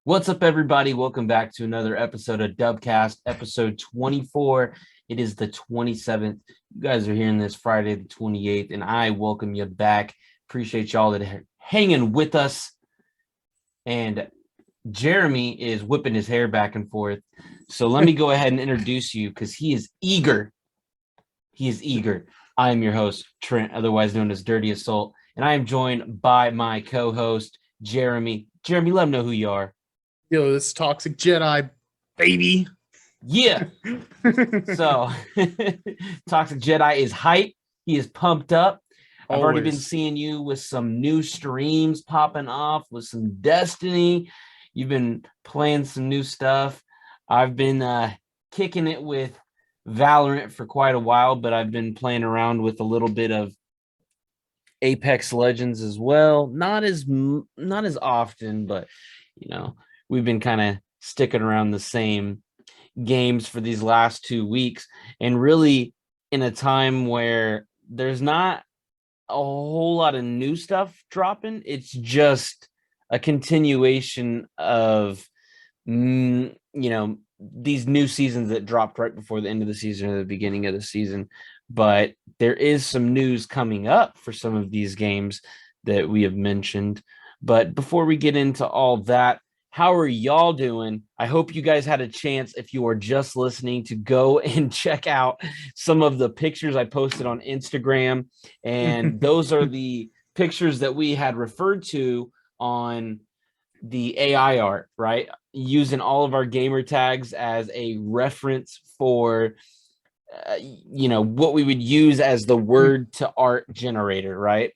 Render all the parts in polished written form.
What's up, everybody? Welcome back to another episode of Dubkast, episode 24. It is the 27th. You guys are hearing this Friday, the 28th, and I welcome you back. Appreciate y'all that are hanging with us. And Jeremy is whipping his hair back and forth. So let me go ahead and introduce you because he is eager. He is eager. I am your host, Trent, otherwise known as Dirty Assault, and I am joined by my co-host, Jeremy. Jeremy, let him know who you are. Yo, this Toxic Jedi, baby. Yeah. So Toxic Jedi is hype. He is pumped up. I've already been seeing you with some new streams popping off with some Destiny. You've been playing some new stuff. I've been kicking it with Valorant for quite a while, but I've been playing around with a little bit of Apex Legends as well. Not as often, but you know, we've been kind of sticking around the same games for these last 2 weeks, and really in a time where there's not a whole lot of new stuff dropping. It's just a continuation of these new seasons that dropped right before the end of the season or the beginning of the season. But there is some news coming up for some of these games that we have mentioned. But before we get into all that, how are y'all doing? I hope you guys had a chance, if you are just listening, to go and check out some of the pictures I posted on Instagram. And those are the pictures that we had referred to on the AI art, right? Using all of our gamer tags as a reference for, what we would use as the word to art generator, right?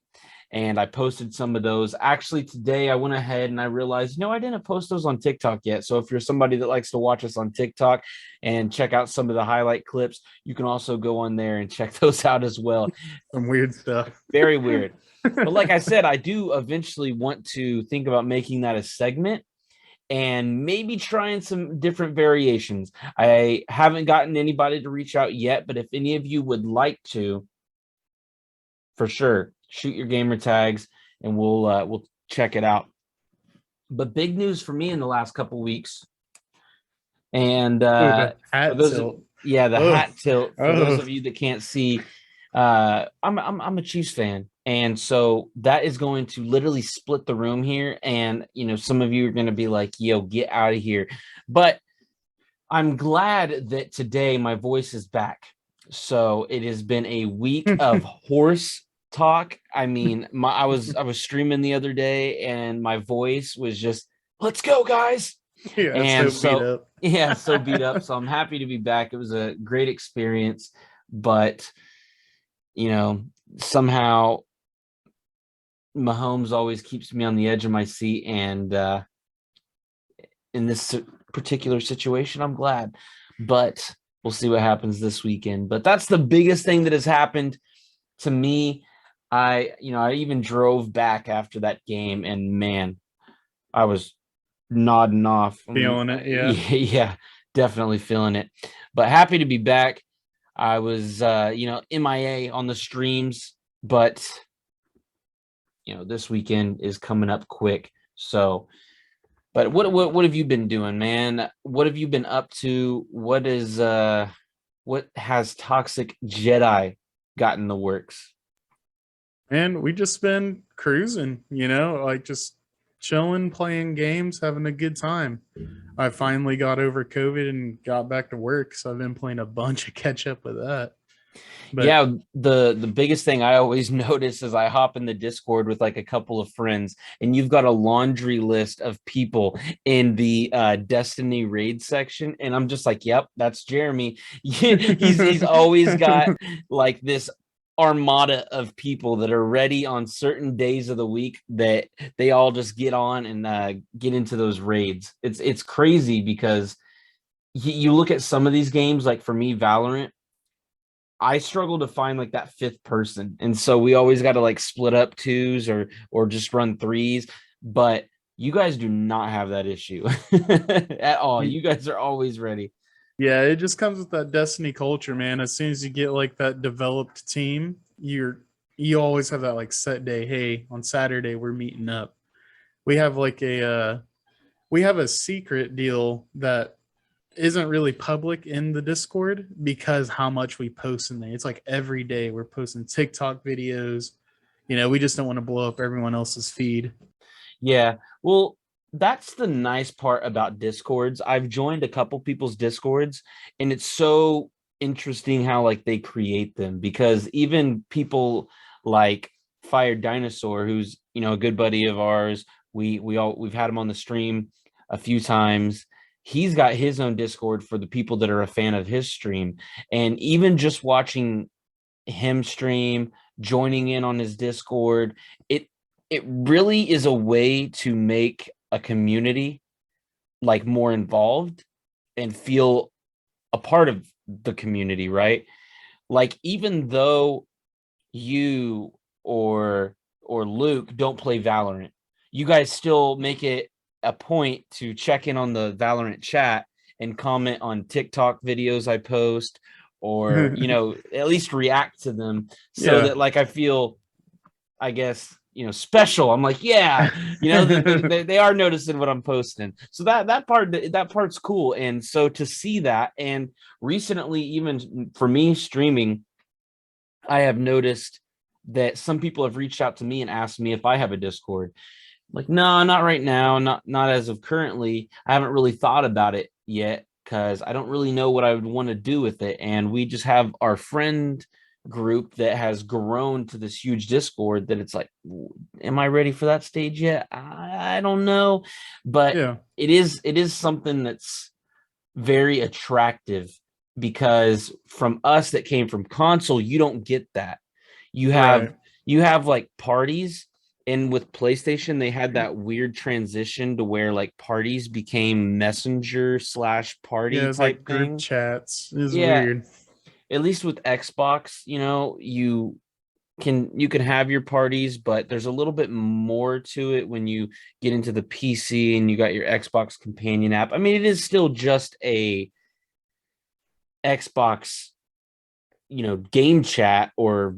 And I posted some of those. Actually, today I went ahead and I realized, I didn't post those on TikTok yet. So if you're somebody that likes to watch us on TikTok and check out some of the highlight clips, you can also go on there and check those out as well. Some weird stuff. Very weird. But like I said, I do eventually want to think about making that a segment and maybe trying some different variations. I haven't gotten anybody to reach out yet, but if any of you would like to, for sure, shoot your gamer tags and we'll check it out. But big news for me in the last couple of weeks, and the hat tilt. Hat tilt. For those of you that can't see, I'm a Chiefs fan, and so that is going to literally split the room here. And some of you are going to be like, "Yo, get out of here!" But I'm glad that today my voice is back. So it has been a week of horse talk. I mean, I was streaming the other day and my voice was just, let's go, guys. Yeah, and so beat up. So beat up. So I'm happy to be back. It was a great experience, but somehow Mahomes always keeps me on the edge of my seat, and in this particular situation, I'm glad, but we'll see what happens this weekend. But that's the biggest thing that has happened to me. I even drove back after that game, and man, I was nodding off. Feeling it, yeah. Yeah, definitely feeling it. But happy to be back. I was, MIA on the streams, but this weekend is coming up quick. So, but what have you been doing, man? What have you been up to? What has Toxic Jedi got in the works? And we just been cruising, like just chilling, playing games, having a good time. I finally got over COVID and got back to work, so I've been playing a bunch of catch up with that. But yeah, the biggest thing I always notice is I hop in the Discord with like a couple of friends, and you've got a laundry list of people in the Destiny raid section, and I'm just like, yep, that's Jeremy. he's always got like this armada of people that are ready on certain days of the week that they all just get on and get into those raids. It's crazy because you look at some of these games, like for me, Valorant, I struggle to find like that fifth person. And so we always got to like split up twos or just run threes. But you guys do not have that issue at all. You guys are always ready. Yeah, it just comes with that Destiny culture, man. As soon as you get like that developed team, you always have that like set day. Hey, on Saturday we're meeting up. We have like a we have a secret deal that isn't really public in the Discord because how much we post in there. It's like every day we're posting TikTok videos. We just don't want to blow up everyone else's feed. Yeah. Well, that's the nice part about Discords. I've joined a couple people's Discords, and it's so interesting how like they create them, because even people like Fire Dinosaur, who's a good buddy of ours, we've had him on the stream a few times. He's got his own Discord for the people that are a fan of his stream. And even just watching him stream, joining in on his Discord, it it really is a way to make a community like more involved and feel a part of the community, right? Like, even though you or Luke don't play Valorant, you guys still make it a point to check in on the Valorant chat and comment on TikTok videos I post, or at least react to them, so Yeah. that like I feel, I guess, special. I'm like, yeah, they are noticing what I'm posting. So that part's cool. And so to see that, and recently, even for me streaming, I have noticed that some people have reached out to me and asked me if I have a Discord. Like, no, not right now, not as of currently. I haven't really thought about it yet, because I don't really know what I would want to do with it. And we just have our friend group that has grown to this huge Discord that it's like, am I ready for that stage yet? I don't know. But Yeah. it is something that's very attractive, because from us that came from console, you don't get that. You have Right. you have like parties, and with PlayStation, they had that weird transition to where like parties became messenger slash Yeah. party It's like type group thing. chats. It's Yeah, weird. at least with Xbox, you can have your parties, but there's a little bit more to it when you get into the PC and you got your Xbox companion app. I mean, it is still just a Xbox, game chat or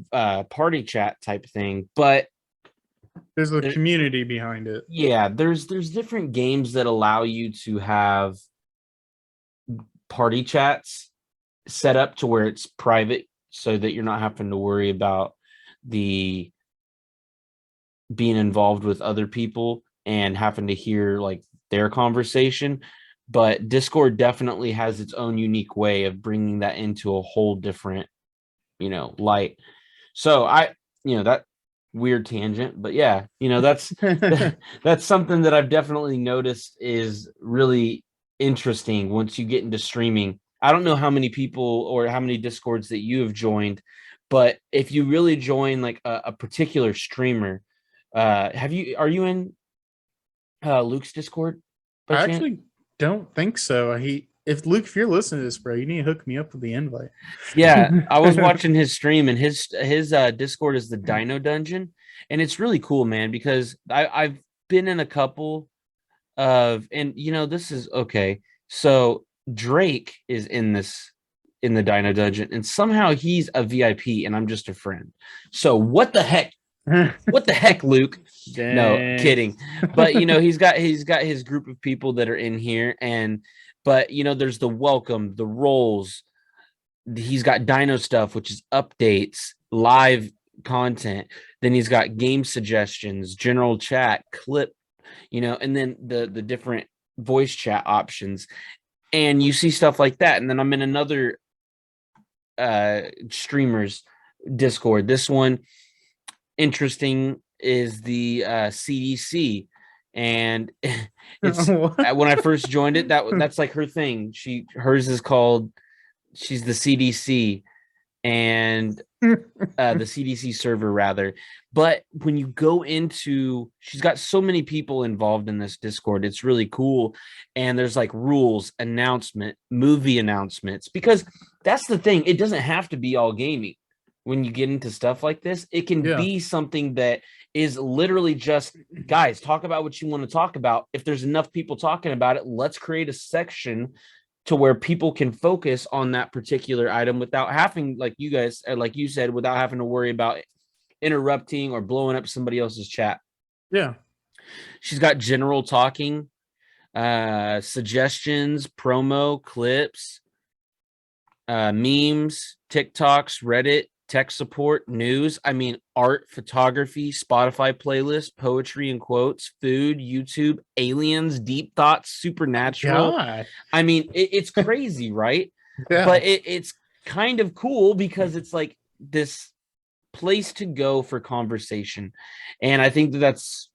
party chat type thing, but There's a there, community behind it. yeah, there's different games that allow you to have party chats set up to where it's private, so that you're not having to worry about the being involved with other people and having to hear like their conversation. But Discord definitely has its own unique way of bringing that into a whole different, light. So that weird tangent, but yeah, that's something that I've definitely noticed is really interesting once you get into streaming. I don't know how many people or how many Discords that you have joined, but if you really join like a particular streamer, are you in Luke's Discord by I chance? actually don't think so. If Luke, if you're listening to this, bro, you need to hook me up with the invite. Yeah, I was watching his stream, and his Discord is the Dino Dungeon, and it's really cool, man, because I've been in a couple of, and this is okay. So Drake is in the Dino Dungeon, and somehow he's a VIP and I'm just a friend. So what the heck? What the heck, Luke? No, Dang. kidding. But he's got his group of people that are in here, but there's the welcome, the roles. He's got Dino stuff, which is updates, live content. Then he's got game suggestions, general chat, clip, and then the different voice chat options. And you see stuff like that. And then I'm in another streamers Discord. This one, interesting, is the CDC. And it's What? when I first joined it, that's like her thing. Hers is called, she's the CDC, and the CDC server rather. But when you go into, she's got so many people involved in this Discord. It's really cool. And there's like rules, movie announcements, because that's the thing. It doesn't have to be all gaming. When you get into stuff like this, it can Yeah. be something that is literally just, guys, talk about what you want to talk about. If there's enough people talking about it, let's create a section to where people can focus on that particular item without having, like you guys, like you said, without having to worry about interrupting or blowing up somebody else's chat. Yeah. She's got general talking. suggestions, promo, clips, memes, TikToks, Reddit, tech support, news. I mean, art, photography, Spotify playlist, poetry and quotes, food, YouTube, aliens, deep thoughts, supernatural. God. I mean, it's crazy, right? Yeah. But it's kind of cool because it's like this place to go for conversation. And I think that that's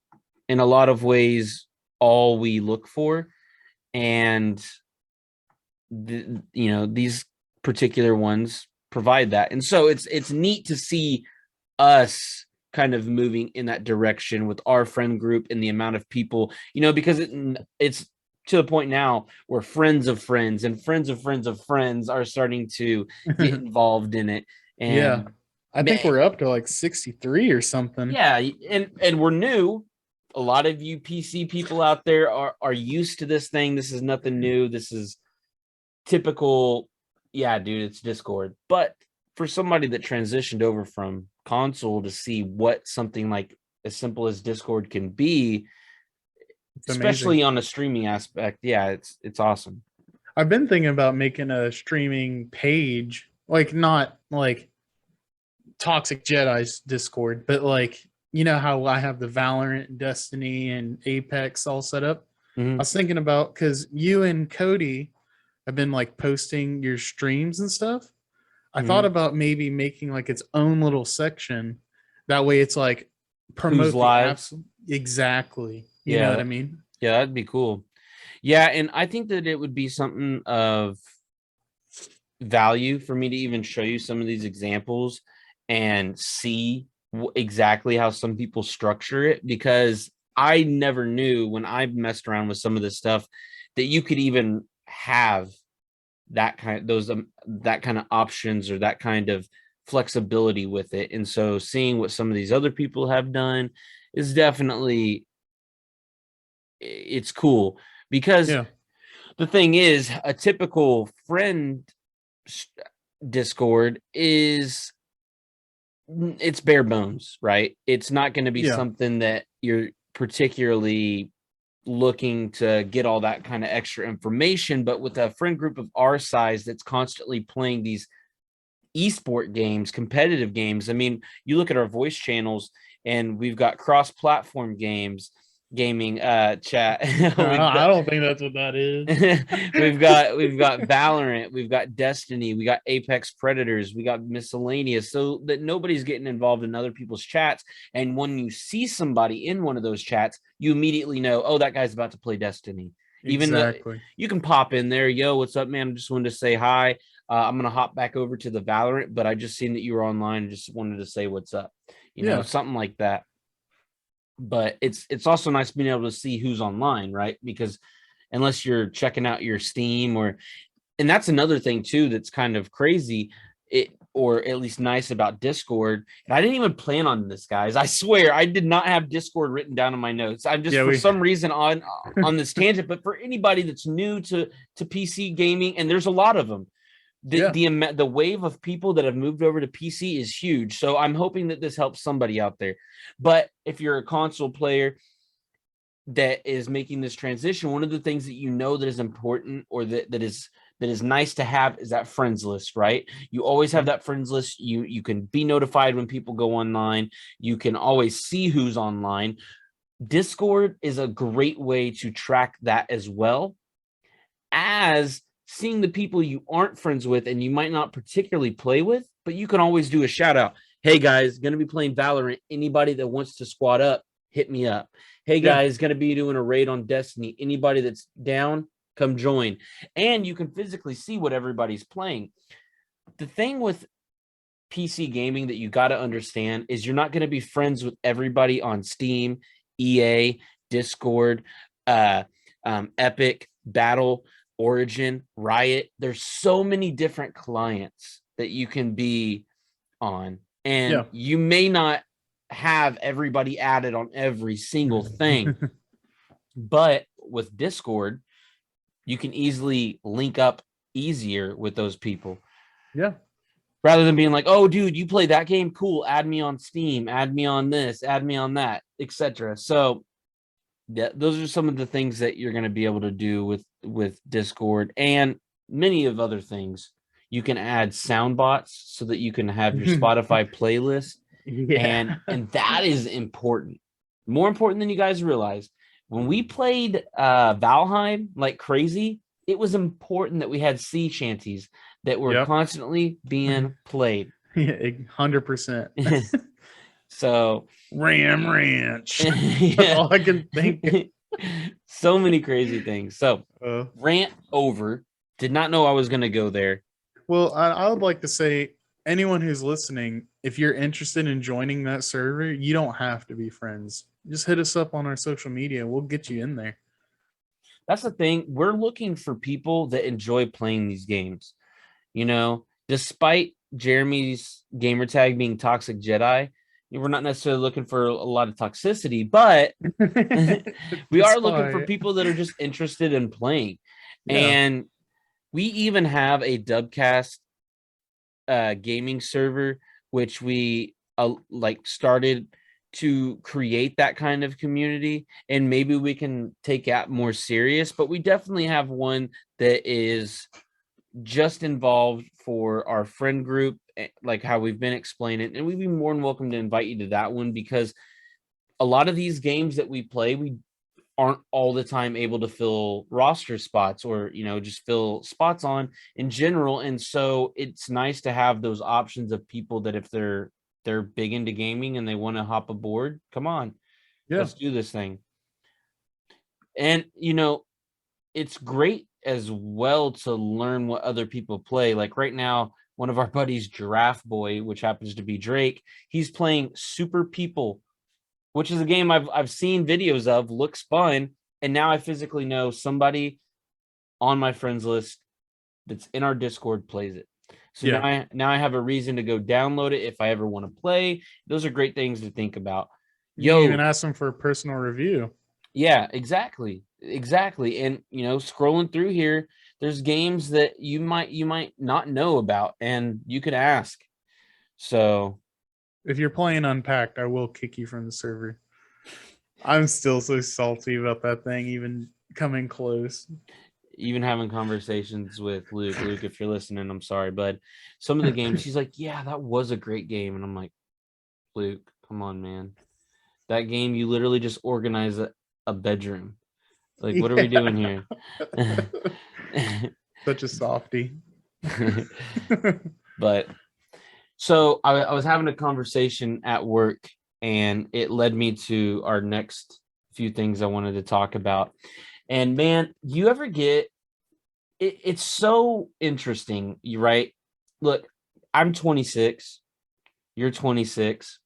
in a lot of ways all we look for. And these particular ones provide that. And so it's neat to see us kind of moving in that direction with our friend group and the amount of people, because it's to the point now where friends of friends and friends of friends of friends are starting to get involved in it. Yeah. And I think we're up to like 63 or something. yeah, and we're new. A lot of you PC people out there are used to this thing. This is nothing new. This is typical. Yeah, dude, it's Discord. But for somebody that transitioned over from console to see what something like as simple as Discord can be, It's especially amazing. on a streaming aspect, yeah, it's awesome. I've been thinking about making a streaming page, like not like Toxic Jedi's Discord, but like you know how I have the Valorant, Destiny, and Apex all set up. I Mhm. was thinking about because you and Cody have been like posting your streams and stuff. I thought Mhm. about maybe making like its own little section. That way, it's like Who's promote the live? apps exactly. You know Yeah, what I mean? yeah, that'd be cool. Yeah, and I think that it would be something of value for me to even show you some of these examples and see exactly how some people structure it, because I never knew when I messed around with some of this stuff that you could even have that kind of options or that kind of flexibility with it. And so seeing what some of these other people have done is definitely, it's cool, because Yeah. the thing is, a typical friend Discord is, it's bare bones, right? It's not going to be Yeah. something that you're particularly looking to get all that kind of extra information. But with a friend group of our size that's constantly playing these esport games, competitive games, I mean, you look at our voice channels and we've got cross-platform gaming chat. we've I got don't think that's what that is. we've got Valorant, we've got Destiny, we got Apex Predators, we got miscellaneous, so that nobody's getting involved in other people's chats. And when you see somebody in one of those chats, you immediately know, oh, that guy's about to play Destiny. Even though Exactly. you can pop in there, yo, what's up, man? I just wanted to say hi. I'm gonna hop back over to the Valorant, but I just seen that you were online and just wanted to say what's up. Yeah. Something like that. But it's also nice being able to see who's online, right? Because unless you're checking out your Steam, and that's another thing too that's kind of crazy, or at least nice about Discord. And I didn't even plan on this, guys. I swear I did not have Discord written down in my notes. I'm just Yeah. for We. some reason on this tangent. But for anybody that's new to PC gaming, and there's a lot of them, Yeah. the wave of people that have moved over to PC is huge. So I'm hoping that this helps somebody out there. But if you're a console player that is making this transition, one of the things that that is important, or that is nice to have, is that friends list, right? You always have Mhm. that friends list. You can be notified when people go online. You can always see who's online. Discord is a great way to track that, as well as seeing the people you aren't friends with and you might not particularly play with, but you can always do a shout out. Hey guys, going to be playing Valorant. Anybody that wants to squad up, hit me up. Hey Yeah. guys, going to be doing a raid on Destiny. Anybody that's down, come join. And you can physically see what everybody's playing. The thing with PC gaming that you got to understand is you're not going to be friends with everybody on Steam, EA, Discord, uh, Epic, Battle, Origin, Riot. There's so many different clients that you can be on, and Yeah. you may not have everybody added on every single thing, but with Discord, you can easily link up easier with those people, Yeah. rather than being like, oh dude, you play that game, cool, add me on Steam, add me on this, add me on that, etc. So Yeah, those are some of the things that you're going to be able to do with Discord and many of other things. You can add sound bots so that you can have your Spotify playlist, Yeah. and that is important. More important than you guys realize. When we played Valheim like crazy, it was important that we had sea shanties that were Yep. constantly being played. Yeah, 100%. So Ram Ranch. That's yeah. all I can think. So many crazy things. So Uh, rant over. Did not know I was going to go there. well, I would like to say, anyone who's listening, if you're interested in joining that server, you don't have to be friends. Just hit us up on our social media. We'll get you in there. That's the thing. We're looking for people that enjoy playing these games. You know, despite Jeremy's gamer tag being Toxic Jedi, we're not necessarily looking for a lot of toxicity, but we are looking for Despite, people that are just interested in playing. yeah, And we even have a Dubkast gaming server, which we like started to create that kind of community, and maybe we can take that more serious. But we definitely have one that is just involved for our friend group, like how we've been explaining, and we'd be more than welcome to invite you to that one because a lot of these games that we play, we aren't all the time able to fill roster spots or just fill spots on in general, and so it's nice to have those options of people that if they're big into gaming and they want to hop aboard, come on, yeah, let's do this thing. And it's great as well to learn what other people play. Like right now, one of our buddies, Giraffe Boy, which happens to be Drake, he's playing Super People, which is a game I've seen videos of, looks fun, and now I physically know somebody on my friends list that's in our Discord plays it. So yeah. now I have a reason to go download it if I ever want to play. Those are great things to think about. You can even Yo, ask them for a personal review. yeah, exactly. Exactly. And scrolling through here, there's games that you might not know about and you could ask. So If you're playing Unpacked, I will kick you from the server. I'm still so salty about that thing even coming close. even having conversations with Luke, if you're listening, I'm sorry, but some of the games, he's like, yeah, that was a great game. And I'm like, Luke, come on, man. That game, you literally just organize a bedroom. Like, what are we doing here? Such a softy. But so I was having a conversation at work, and it led me to our next few things I wanted to talk about. And man, you ever get it's so interesting, you right? Look, I'm 26, you're 26.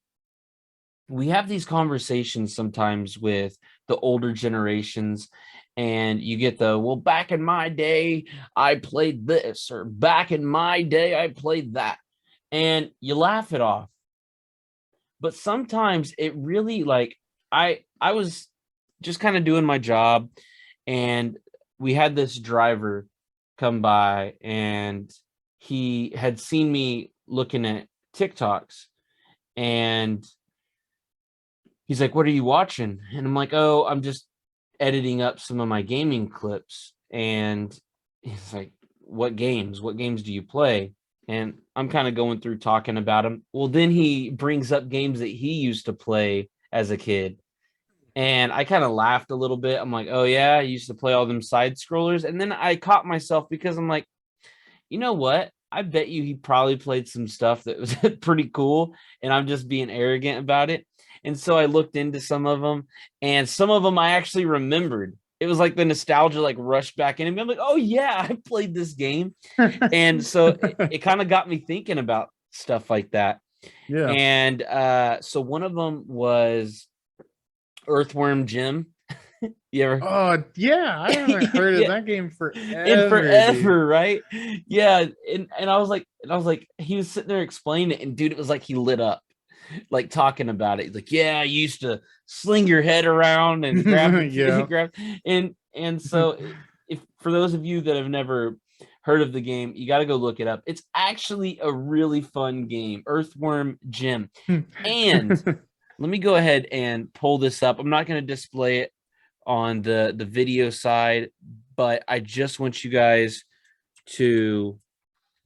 We have these conversations sometimes with the older generations, and you get well, back in my day I played this, or back in my day I played that, and you laugh it off. But sometimes it really, like, I was just kind of doing my job, and we had this driver come by, and he had seen me looking at TikToks, and he's like, "What are you watching?" And I'm like, "Oh, I'm just editing up some of my gaming clips." And he's like, "What games? What games do you play?" And I'm kind of going through talking about him. Well, then he brings up games that he used to play as a kid. And I kind of laughed a little bit. I'm like, "Oh yeah, I used to play all them side scrollers." And then I caught myself because I'm like, you know what? I bet you he probably played some stuff that was pretty cool, and I'm just being arrogant about it. And so I looked into some of them, and some of them I actually remembered. It was like the nostalgia like rushed back in, and I'm like, "Oh yeah, I played this game." And so it kind of got me thinking about stuff like that. Yeah. And so one of them was Earthworm Jim. You ever? Oh yeah, I haven't heard of Yeah, that game in forever, dude. forever, right? Yeah, and I was like, he was sitting there explaining it, and dude, it was like he lit up, like talking about it. He's like, yeah, I used to sling your head around and grab Yeah. grab, and so if for those of you that have never heard of the game, you got to go look it up. It's actually a really fun game, Earthworm Jim. And let me go ahead and pull this up. I'm not going to display it on the video side, but I just want you guys to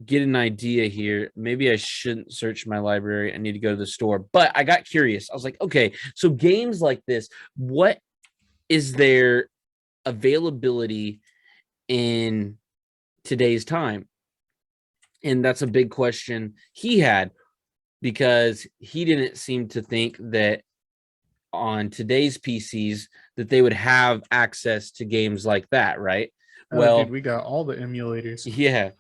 get an idea here. Maybe I shouldn't search my library. I need to go to the store. But I got curious. I was like, okay, so games like this, what is their availability in today's time? And that's a big question he had, because he didn't seem to think that on today's PCs that they would have access to games like that, right? Oh, dude, Well, we got all the emulators. yeah.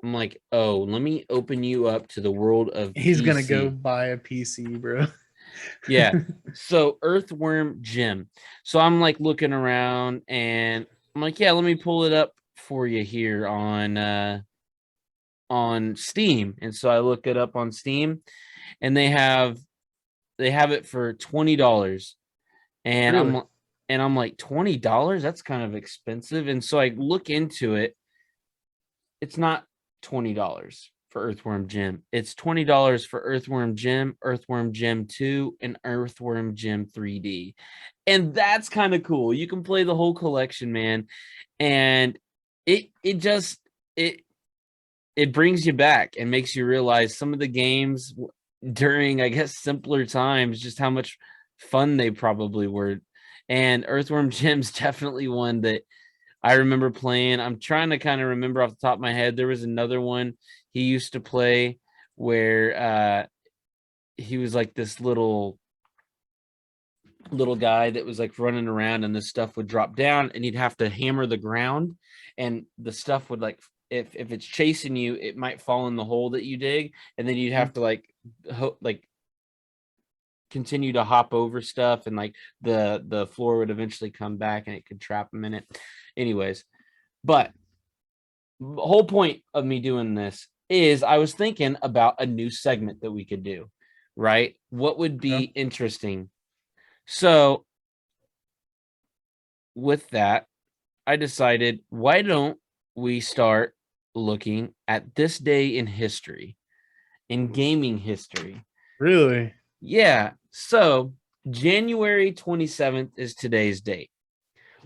I'm like, oh, let me open you up to the world of He's gonna go PC. buy a PC, bro. Yeah. So Earthworm Jim. So I'm like looking around and I'm like, yeah, let me pull it up for you here on Steam. And so I look it up on Steam and they have it for $20. And Really? I'm like, $20? That's kind of expensive. And so I look into it. It's not $20 for Earthworm Jim. It's $20 for Earthworm Jim, Earthworm Jim 2, and Earthworm Jim 3D. And that's kind of cool. You can play the whole collection, man. And it it brings you back and makes you realize some of the games during, I guess, simpler times, just how much fun they probably were. And Earthworm Jim's definitely one that I remember playing. I'm trying to kind of remember off the top of my head. There was another one he used to play where he was like this little guy that was like running around, and the stuff would drop down and he'd have to hammer the ground, and the stuff would like, if it's chasing you, it might fall in the hole that you dig, and then you'd have to like continue to hop over stuff, and like the floor would eventually come back and it could trap him in it. Anyways, but the whole point of me doing this is I was thinking about a new segment that we could do, right? What would be Okay. interesting? So with that, I decided, why don't we start looking at this day in history, in gaming history? Really? Yeah. So January 27th is today's date.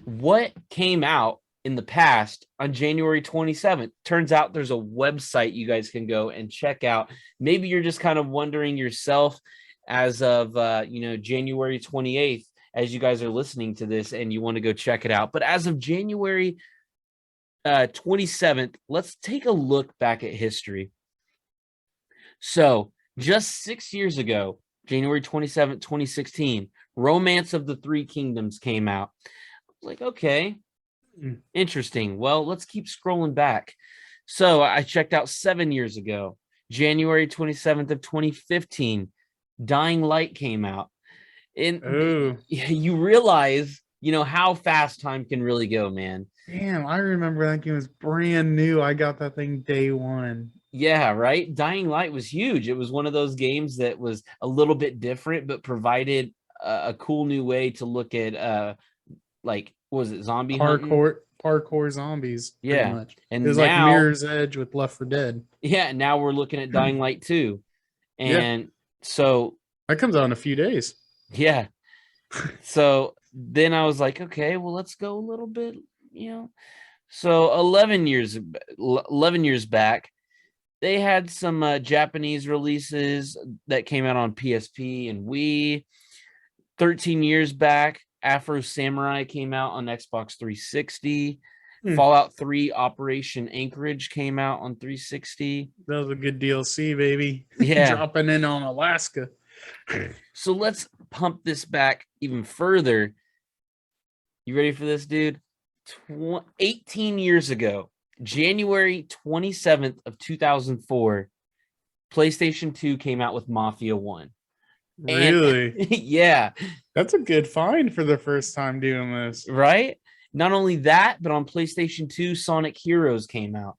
What came out in the past on January 27th? Turns out there's a website you guys can go and check out. Maybe you're just kind of wondering yourself as of January 28th, as you guys are listening to this, and you want to go check it out. But as of January 27th, let's take a look back at history. So just 6 years ago, January 27th, 2016, Romance of the Three Kingdoms came out. Like, okay, interesting. Well, let's keep scrolling back. So I checked out 7 years ago, January 27th of 2015, Dying Light came out. And Oh, you realize, how fast time can really go, man. damn. I remember that game was brand new. I got that thing day one. Yeah, right. Dying Light was huge. It was one of those games that was a little bit different, but provided a cool new way to look at like, what was it, zombie hunting? Parkour zombies, pretty Yeah. much. It And was like now, Mirror's Edge with Left 4 Dead. yeah, now we're looking at Dying Light 2. Yeah, And so, that comes out in a few days. yeah. So then I was like, okay, well, let's go a little bit, So 11 years back, they had some Japanese releases that came out on PSP and Wii. 13 years back, Afro Samurai came out on Xbox 360. Fallout 3 Operation Anchorage came out on 360. That was a good DLC, baby. Yeah. Dropping in on Alaska. So let's pump this back even further. You ready for this, dude? 18 years ago, January 27th of 2004, PlayStation 2 came out with Mafia 1. Really? And yeah, That's a good find for the first time doing this. right? Not only that, but on PlayStation 2, Sonic Heroes came out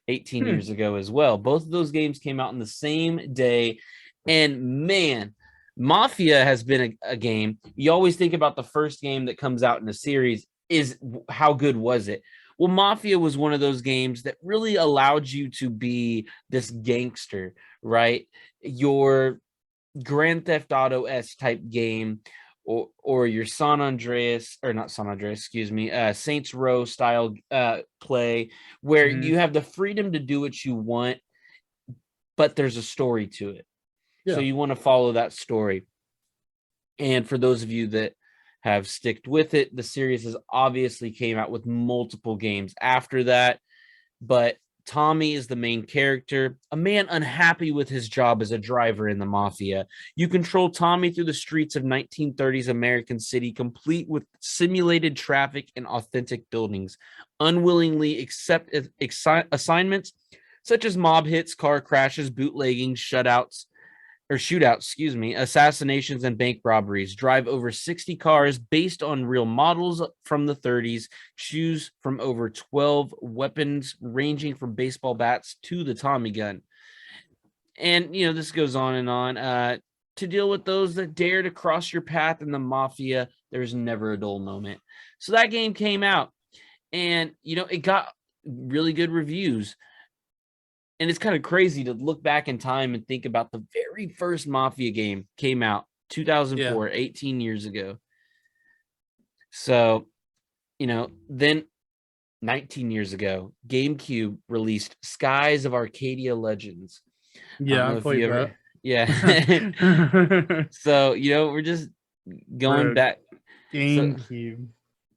18 years ago as well. Both of those games came out on the same day. And man, Mafia has been a game. You always think about the first game that comes out in a series is how good was it? Well, Mafia was one of those games that really allowed you to be this gangster, right? Your Grand Theft Auto-esque type game, or your San Andreas, or not San Andreas, excuse me, Saints Row style play, where Mhm. you have the freedom to do what you want, but there's a story to it. So Yeah. you want to follow that story. And for those of you that have sticked with it, the series has obviously came out with multiple games after that, but Tommy is the main character, a man unhappy with his job as a driver in the mafia. You control Tommy through the streets of 1930s American City, complete with simulated traffic and authentic buildings, unwillingly accept assignments such as mob hits, car crashes, bootlegging, shootouts, excuse me, assassinations and bank robberies. Drive over 60 cars based on real models from the 30s. Choose from over 12 weapons ranging from baseball bats to the Tommy gun. And, this goes on and on. To deal with those that dare to cross your path in the mafia, there's never a dull moment. So that game came out and, it got really good reviews. And it's kind of crazy to look back in time and think about the very first Mafia game came out 2004, 18 years ago. So, then 19 years ago, GameCube released Skies of Arcadia Legends. I don't Yeah, I know if you played ever, that. yeah. So, we're just going Bro, back. So, GameCube.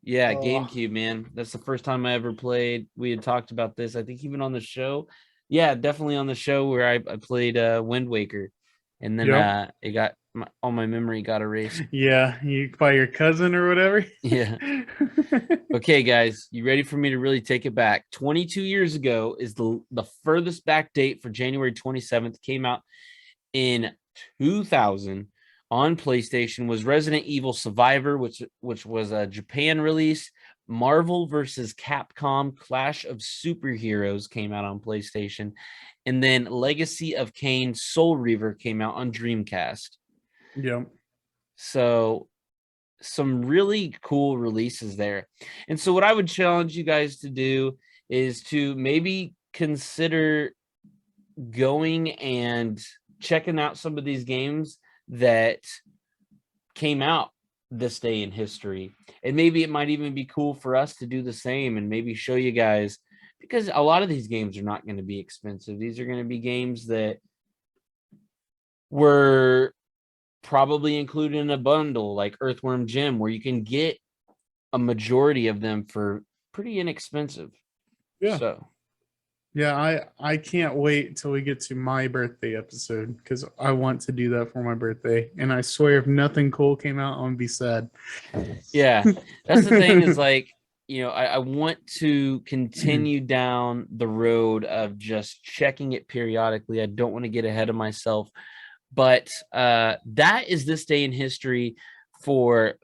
yeah, Oh, GameCube, man. That's the first time I ever played. We had talked about this, I think, even on the show. Yeah, definitely on the show where I played Wind Waker, and then yep. it got all my memory got erased. Yeah, you by your cousin or whatever. Yeah. Okay, guys, you ready for me to really take it back? 22 years ago is the furthest back date for January 27th. Came out in 2000 on PlayStation was Resident Evil Survivor, which was a Japan release. Marvel versus Capcom Clash of Superheroes came out on PlayStation, and then Legacy of Kain Soul Reaver came out on Dreamcast. Yep. So some really cool releases there. And so what I would challenge you guys to do is to maybe consider going and checking out some of these games that came out this day in history. And maybe it might even be cool for us to do the same and maybe show you guys, because a lot of these games are not going to be expensive. These are going to be games that were probably included in a bundle like Earthworm Jim, where you can get a majority of them for pretty inexpensive. Yeah. So Yeah, I can't wait till we get to my birthday episode because I want to do that for my birthday. And I swear, if nothing cool came out, I'm gonna be sad. yeah, that's the thing is like, I want to continue down the road of just checking it periodically. I don't want to get ahead of myself, but that is this day in history for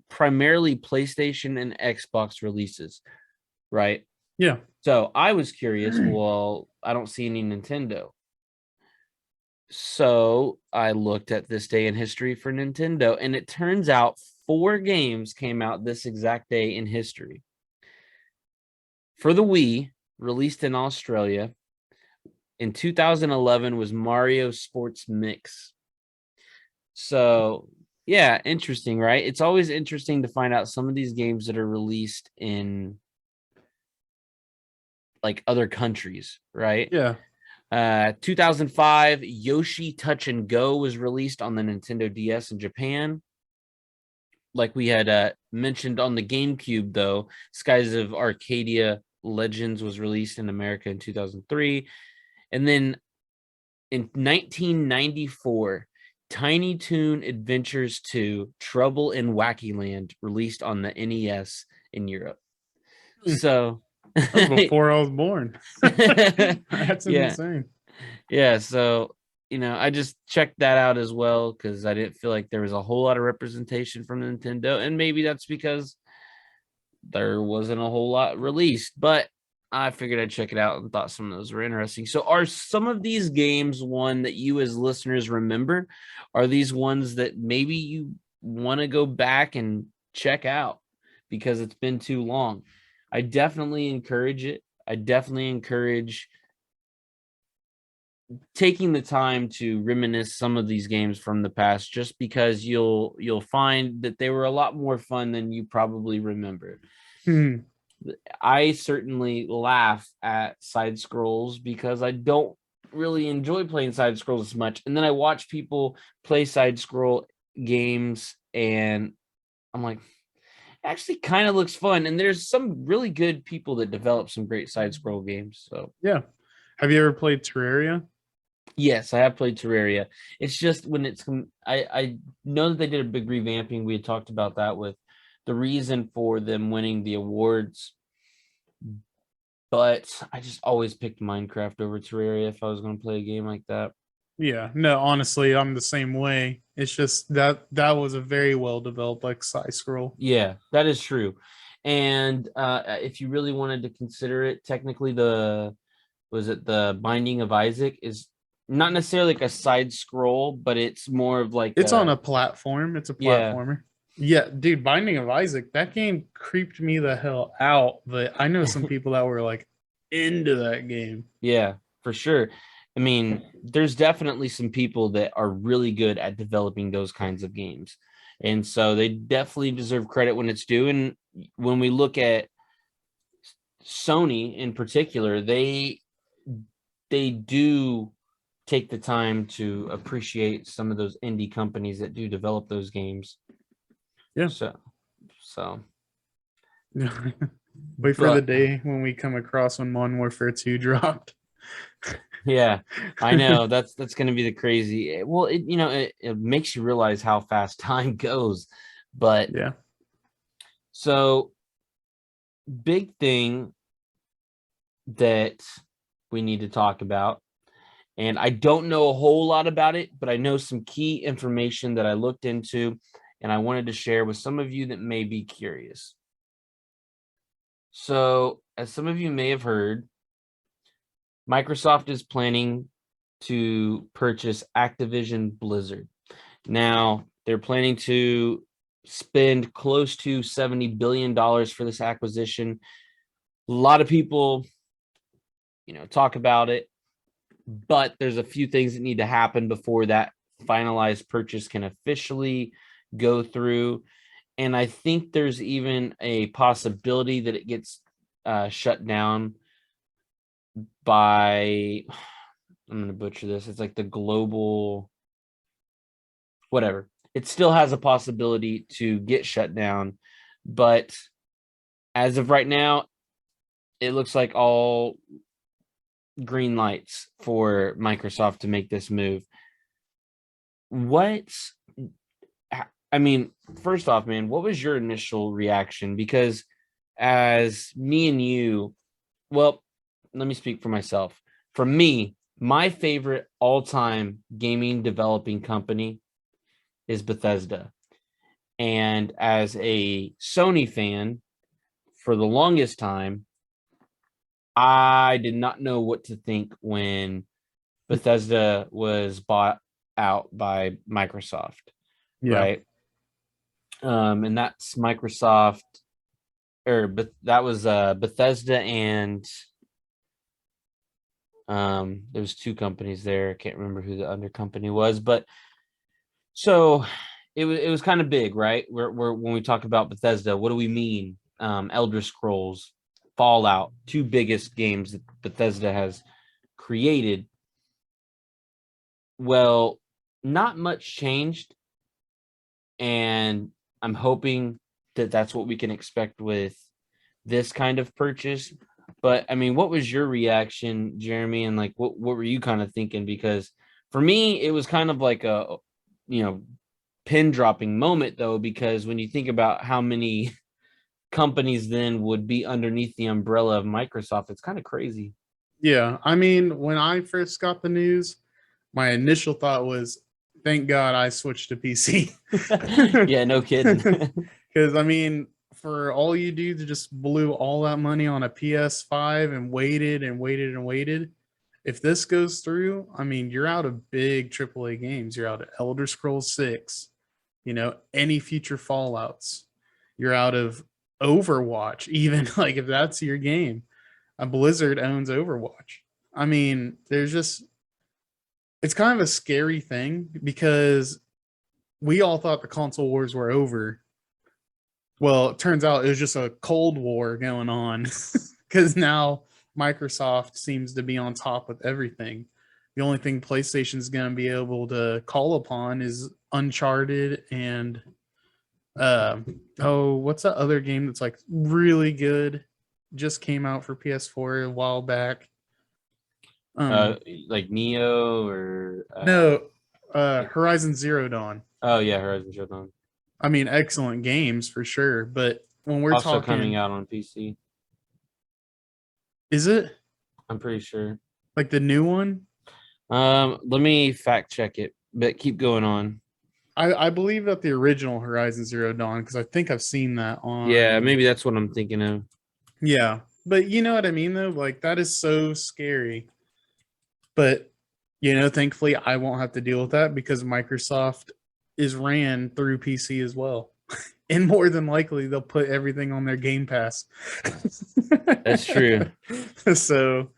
primarily PlayStation and Xbox releases, right? Yeah. So I was curious. Well, I don't see any Nintendo. So I looked at this day in history for Nintendo, and it turns out 4 games came out this exact day in history. For the Wii, released in Australia in 2011, was Mario Sports Mix. So, yeah, interesting, right? It's always interesting to find out some of these games that are released in like other countries, right? Yeah. 2005, Yoshi Touch and Go was released on the Nintendo DS in Japan. Like we had mentioned on the GameCube, though, Skies of Arcadia Legends was released in America in 2003. And then in 1994, Tiny Toon Adventures 2 Trouble in Wacky Land released on the NES in Europe. So That's before I was born. That's yeah. insane. Yeah, so I just checked that out as well because I didn't feel like there was a whole lot of representation from Nintendo, and maybe that's because there wasn't a whole lot released, but I figured I'd check it out and thought some of those were interesting. So are some of these games one that you as listeners remember? Are these ones that maybe you want to go back and check out because it's been too long? I definitely encourage it. I definitely encourage taking the time to reminisce some of these games from the past, just because you'll find that they were a lot more fun than you probably remember. Hmm. I certainly laugh at side scrolls because I don't really enjoy playing side scrolls as much. And then I watch people play side scroll games and I'm like, actually kind of looks fun. And there's some really good people that develop some great side scroll games. So Yeah. Have you ever played Terraria? yes, I have played Terraria. It's just when I know that they did a big revamping. We had talked about that with the reason for them winning the awards, but I just always picked Minecraft over Terraria if I was going to play a game like that. Yeah. No, honestly, I'm the same way. It's just that was a very well developed like side scroll. Yeah, that is true. And if you really wanted to consider it, technically the Binding of Isaac is not necessarily like a side scroll, but it's more of like It's on a a platform. It's a yeah, platformer. Yeah, dude, Binding of Isaac, that game creeped me the hell out. But I know some people that were like into that game. yeah, for sure. I mean, there's definitely some people that are really good at developing those kinds of games. And so they definitely deserve credit when it's due. And when we look at Sony in particular, they do take the time to appreciate some of those indie companies that do develop those games. Yeah. So Wait for the but day when we come across when Modern Warfare 2 dropped. yeah, I know that's going to be the crazy. Well, it makes you realize how fast time goes. But Yeah. so big thing that we need to talk about, and I don't know a whole lot about it, but I know some key information that I looked into and I wanted to share with some of you that may be curious. So, as some of you may have heard, Microsoft is planning to purchase Activision Blizzard. Now, they're planning to spend close to $70 billion for this acquisition. A lot of people, talk about it, but there's a few things that need to happen before that finalized purchase can officially go through. And I think there's even a possibility that it gets shut down by, I'm going to butcher this. It's like the global, whatever. It still has a possibility to get shut down. But as of right now, it looks like all green lights for Microsoft to make this move. What, I mean, first off, man, what was your initial reaction? Because as me and you, well, let me speak for myself. For me, my favorite all-time gaming developing company is Bethesda. And as a Sony fan, for the longest time, I did not know what to think when Bethesda was bought out by Microsoft, Yeah. right? And that's Microsoft, but that was Bethesda and there was two companies there. I can't remember who the other company was, but so it was kind of big, right? We're when we talk about Bethesda, what do we mean? Elder Scrolls, Fallout, two biggest games that Bethesda has created. Well, not much changed, and I'm hoping that that's what we can expect with this kind of purchase. But I mean, what was your reaction, Jeremy? And like, what were you kind of thinking? Because for me, it was kind of like a, you know, pin dropping moment though, because when you think about how many companies then would be underneath the umbrella of Microsoft, it's kind of crazy. Yeah. I mean, when I first got the news, my initial thought was, thank God I switched to PC. Yeah, no kidding. Because, I mean, for all you do to just blew all that money on a PS5 and waited and waited and waited, if this goes through, I mean, you're out of big AAA games. You're out of Elder Scrolls 6, any future Fallouts. You're out of Overwatch, even like if that's your game. A Blizzard owns Overwatch. I mean, there's just it's kind of a scary thing because we all thought the console wars were over. Well, it turns out it was just a cold war going on because now Microsoft seems to be on top of everything. The only thing PlayStation's going to be able to call upon is Uncharted and what's that other game that's like really good? Just came out for PS4 a while back. Uh, Um, like Neo or no, Horizon Zero Dawn. oh yeah, Horizon Zero Dawn. I mean, excellent games for sure, but when we're Also coming talking, out on PC. is it I'm pretty sure. like the new one? Let me fact check it, but keep going on. I believe that the original Horizon Zero Dawn, because I think I've seen that Yeah, on. maybe that's what I'm thinking of. Yeah, but you know what I mean though. Like that is so scary. But thankfully, I won't have to deal with that because Microsoft is ran through PC as well, and more than likely they'll put everything on their Game Pass. That's true. So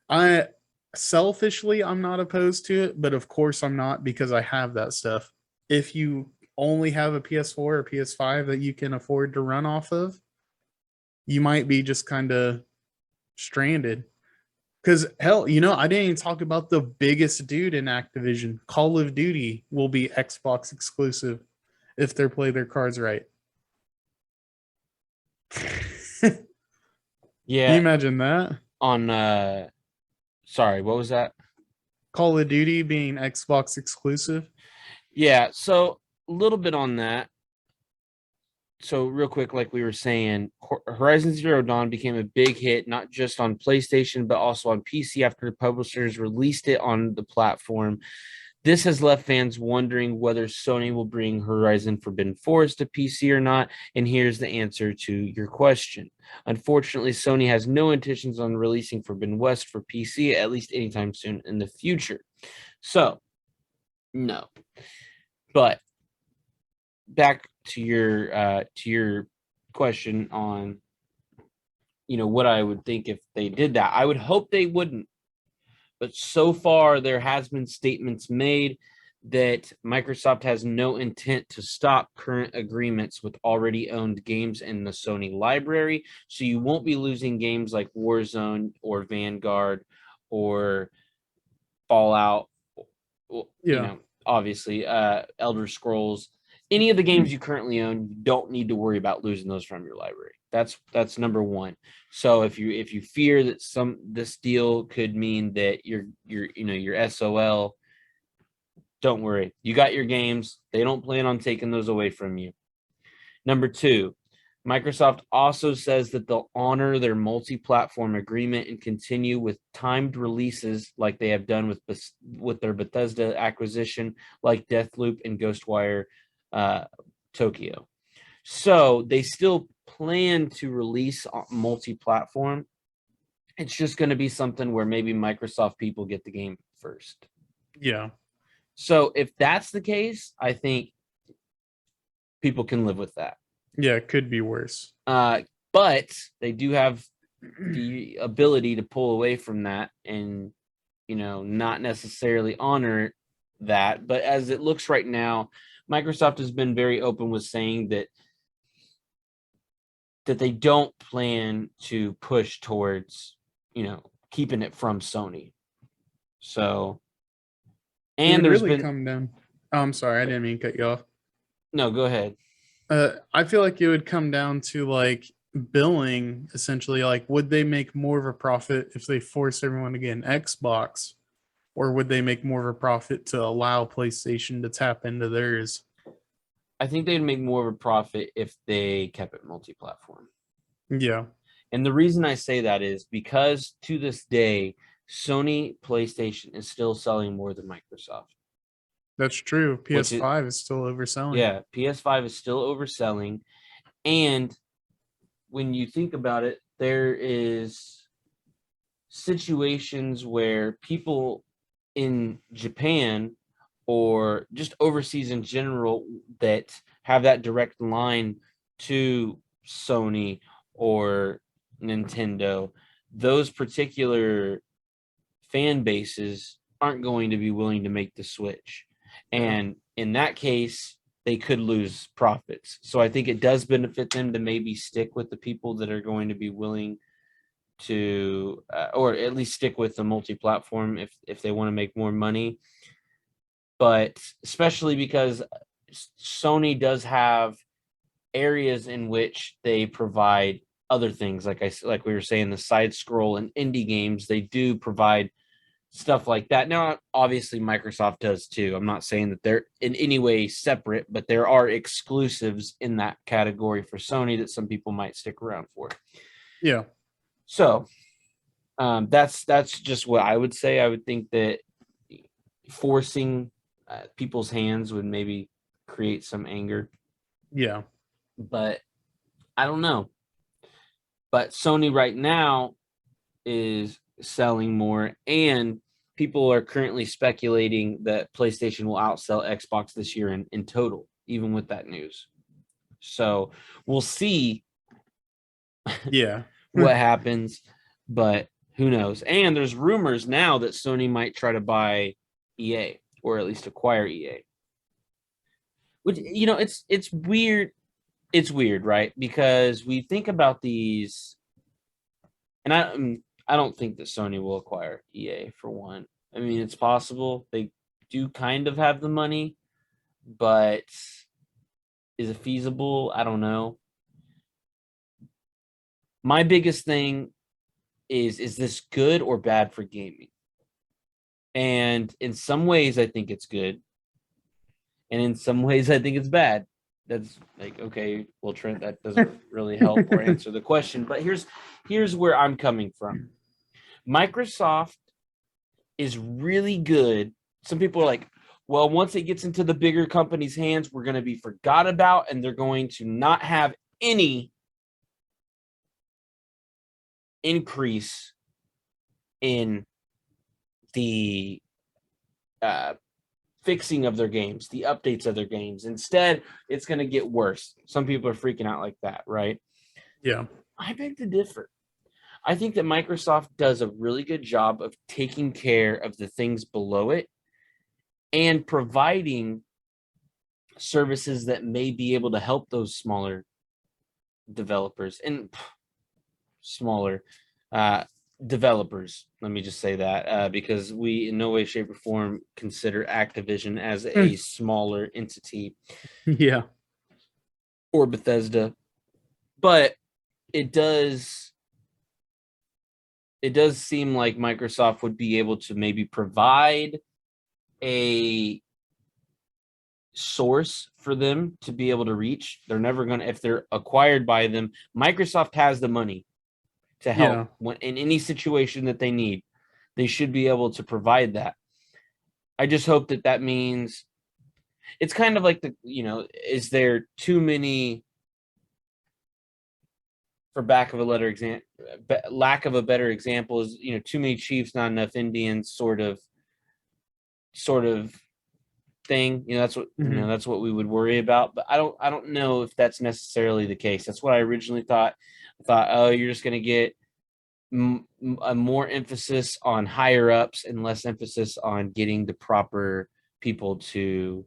I selfishly I'm not opposed to it, but of course I'm not because I have that stuff. If you only have a PS4 or PS5 that you can afford to run off of, you might be just kind of stranded. Because hell, I didn't even talk about the biggest dude in Activision. Call of Duty will be Xbox exclusive if they play their cards right. Can you Yeah, imagine that? on sorry, what was that? Call of Duty being Xbox exclusive? Yeah, so a little bit on that. So real quick, like we were saying, Horizon Zero Dawn became a big hit, not just on PlayStation, but also on PC after the publishers released it on the platform. This has left fans wondering whether Sony will bring Horizon Forbidden Forest to PC or not. And here's the answer to your question. Unfortunately, Sony has no intentions on releasing Forbidden West for PC, at least anytime soon in the future. So, no. But back to your question on what I would think if they did that. I would hope they wouldn't, but so far there has been statements made that Microsoft has no intent to stop current agreements with already owned games in the Sony library, so you won't be losing games like Warzone or Vanguard or Fallout, Yeah. obviously Elder Scrolls. Any of the games you currently own, you don't need to worry about losing those from your library. That's number one. So if you fear that this deal could mean that your SOL, don't worry. You got your games. They don't plan on taking those away from you. Number two, Microsoft also says that they'll honor their multi-platform agreement and continue with timed releases like they have done with their Bethesda acquisition, like Deathloop and Ghostwire Tokyo. So they still plan to release multi-platform. It's just going to be something where maybe Microsoft people get the game first. Yeah. So if that's the case, I think people can live with that. Yeah, it could be worse. But they do have the ability to pull away from that and not necessarily honor that. But as it looks right now, Microsoft has been very open with saying that they don't plan to push towards keeping it from Sony. So, It and would there's really been come down. Oh, I'm sorry, I didn't mean to cut you off. no, go ahead. I feel like it would come down to like billing essentially. Like, would they make more of a profit if they force everyone to get an Xbox, or would they make more of a profit to allow PlayStation to tap into theirs? I think they'd make more of a profit if they kept it multi-platform. Yeah, And the reason I say that is because to this day, Sony PlayStation is still selling more than Microsoft. that's true. Which is, PS5 is still overselling. yeah, PS5 is still overselling. And when you think about it, there is situations where people in Japan or just overseas in general that have that direct line to Sony or Nintendo, those particular fan bases aren't going to be willing to make the switch. And in that case, they could lose profits. So I think it does benefit them to maybe stick with the people that are going to be willing to, or at least stick with the multi-platform if they want to make more money. But especially because Sony does have areas in which they provide other things, like we were saying, the side scroll and indie games, they do provide stuff like that. Now, obviously, Microsoft does too. I'm not saying that they're in any way separate, but there are exclusives in that category for Sony that some people might stick around for. Yeah. So that's just what I would say. I would think that forcing people's hands would maybe create some anger. Yeah. But I don't know. But Sony right now is selling more, and people are currently speculating that PlayStation will outsell Xbox this year in total, even with that news. So we'll see Yeah. what happens, but who knows? And there's rumors now that Sony might try to buy EA, or at least acquire EA. Which, it's weird. It's weird, right? Because we think about these, and I don't think that Sony will acquire EA for one. I mean, it's possible. They do kind of have the money, but is it feasible? I don't know. My biggest thing is this good or bad for gaming? And in some ways, I think it's good. And in some ways, I think it's bad. That's like, okay, well, Trent, that doesn't really help or answer the question. But here's where I'm coming from. Microsoft is really good. Some people are like, well, once it gets into the bigger companies' hands, we're going to be forgot about, and they're going to not have any increase in the fixing of their games, the updates of their games. Instead, it's going to get worse. Some people are freaking out like that, right? Yeah. I beg to differ. I think that Microsoft does a really good job of taking care of the things below it and providing services that may be able to help those smaller developers and smaller developers. Let me just say that because we in no way, shape, or form consider Activision as a smaller entity. Yeah. Or Bethesda. But it does seem like Microsoft would be able to maybe provide a source for them to be able to reach. They're never going to, if they're acquired by them, Microsoft has the money to help when in any situation that they need. They should be able to provide that. I just hope that means it's kind of like is there too many, for lack of a better example, is too many Chiefs, not enough Indians, sort of thing. That's what that's what we would worry about. But I don't know if that's necessarily the case. That's what I originally thought. I thought, oh, you're just going to get a more emphasis on higher ups and less emphasis on getting the proper people to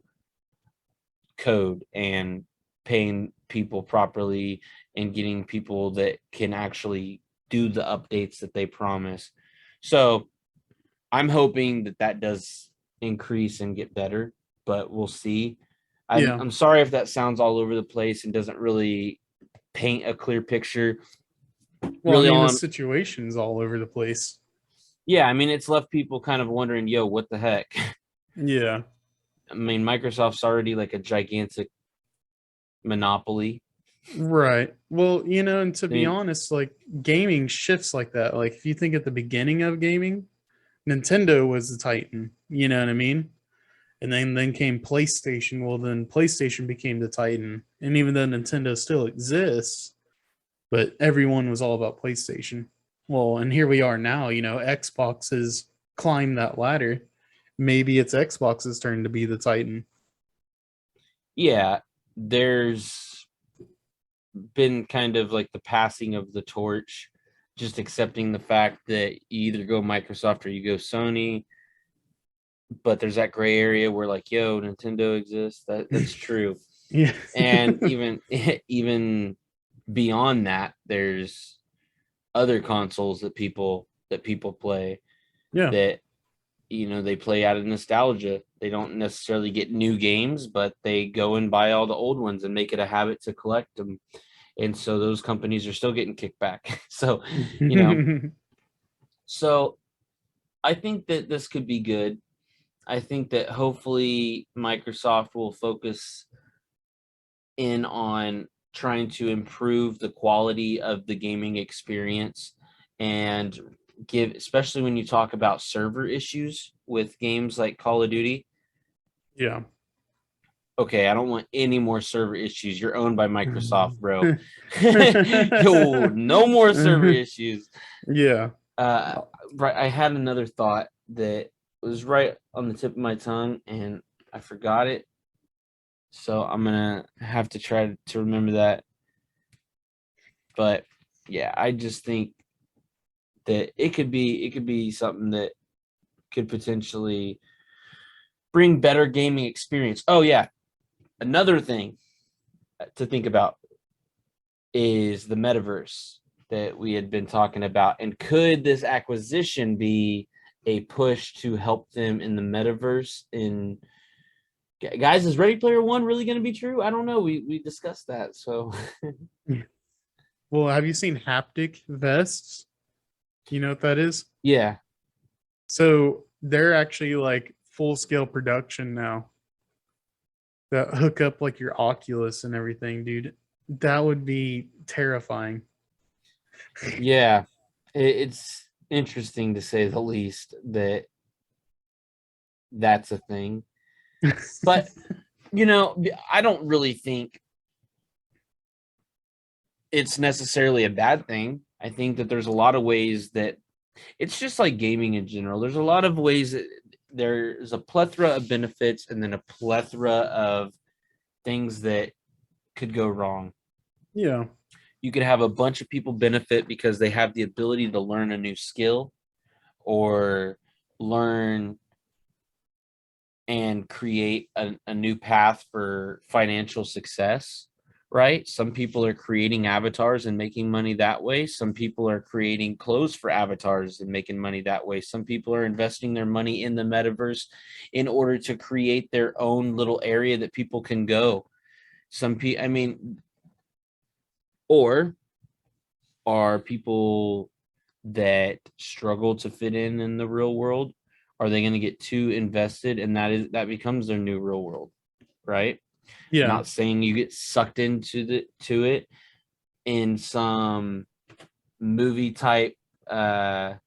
code and paying people properly and getting people that can actually do the updates that they promise. So I'm hoping that does increase and get better, but we'll see. I'm sorry if that sounds all over the place and doesn't really paint a clear picture. Well, really, the situation's all over the place. Yeah, I mean, it's left people kind of wondering, yo, what the heck? Yeah. I mean, Microsoft's already like a gigantic monopoly. Right. Well, and to be honest, like gaming shifts like that. Like if you think at the beginning of gaming, Nintendo was the Titan, you know what I mean? And then came PlayStation. Well, then PlayStation became the Titan. And even though Nintendo still exists, but everyone was all about PlayStation. Well, and here we are now, Xbox has climbed that ladder. Maybe it's Xbox's turn to be the Titan. Yeah, there's been kind of like the passing of the torch, just accepting the fact that you either go Microsoft or you go Sony. but there's that gray area where like, yo, Nintendo exists. That's true. Yeah. And even even beyond that, there's other consoles that people play Yeah. that they play out of nostalgia. They don't necessarily get new games, but they go and buy all the old ones and make it a habit to collect them. And so those companies are still getting kicked back. So, you know, so I think that this could be good. I think that hopefully Microsoft will focus in on trying to improve the quality of the gaming experience and give, especially when you talk about server issues with games like Call of Duty. Yeah. Okay, I don't want any more server issues. You're owned by Microsoft, bro. Yo, no more server issues. Yeah. Right. I had another thought that was right on the tip of my tongue and I forgot it. So I'm gonna have to try to remember that. But yeah, I just think that it could be something that could potentially bring better gaming experience. Oh yeah, another thing to think about is the metaverse that we had been talking about, and could this acquisition be a push to help them in the metaverse? In guys, is Ready Player One really going to be true? I don't know. We discussed that. So Well, have you seen haptic vests? You know what that is? yeah, So they're actually like full scale production now that hook up like your Oculus and everything, dude. That would be terrifying. yeah, it's interesting to say the least that that's a thing. But I don't really think it's necessarily a bad thing. I think that there's a lot of ways that it's just like gaming in general. There's a lot of ways that there's a plethora of benefits and then a plethora of things that could go wrong. Yeah. You could have a bunch of people benefit because they have the ability to learn a new skill or learn and create a new path for financial success, right? Some people are creating avatars and making money that way. Some people are creating clothes for avatars and making money that way. Some people are investing their money in the metaverse in order to create their own little area that people can go. Some people, I mean, or are people that struggle to fit in the real world, are they going to get too invested and that becomes their new real world, right? Yeah. Not saying you get sucked into it in some movie type what's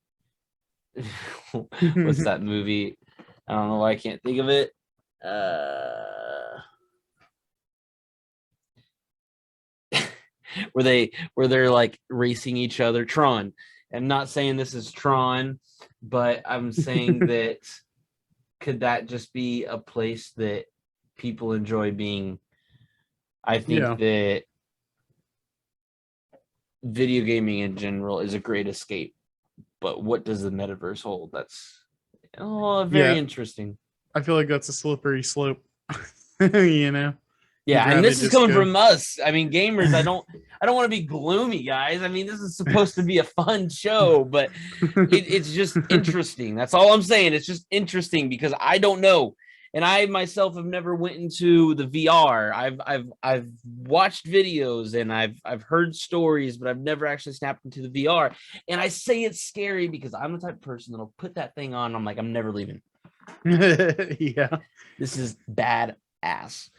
that movie? I don't know why I can't think of it. Where they're like racing each other. Tron. I'm not saying this is Tron, but I'm saying that could that just be a place that people enjoy being? I think Yeah. that video gaming in general is a great escape, but what does the metaverse hold? That's very Yeah. interesting. I feel like that's a slippery slope. You know, you'd Yeah, and rather this is just coming go. from us. I mean, gamers. I don't want to be gloomy, guys. I mean, this is supposed to be a fun show, but it's just interesting. That's all I'm saying. It's just interesting because I don't know, and I myself have never went into the VR. I've watched videos and I've heard stories, but I've never actually snapped into the VR. And I say it's scary because I'm the type of person that'll put that thing on. I'm like, I'm never leaving. Yeah. This is bad ass.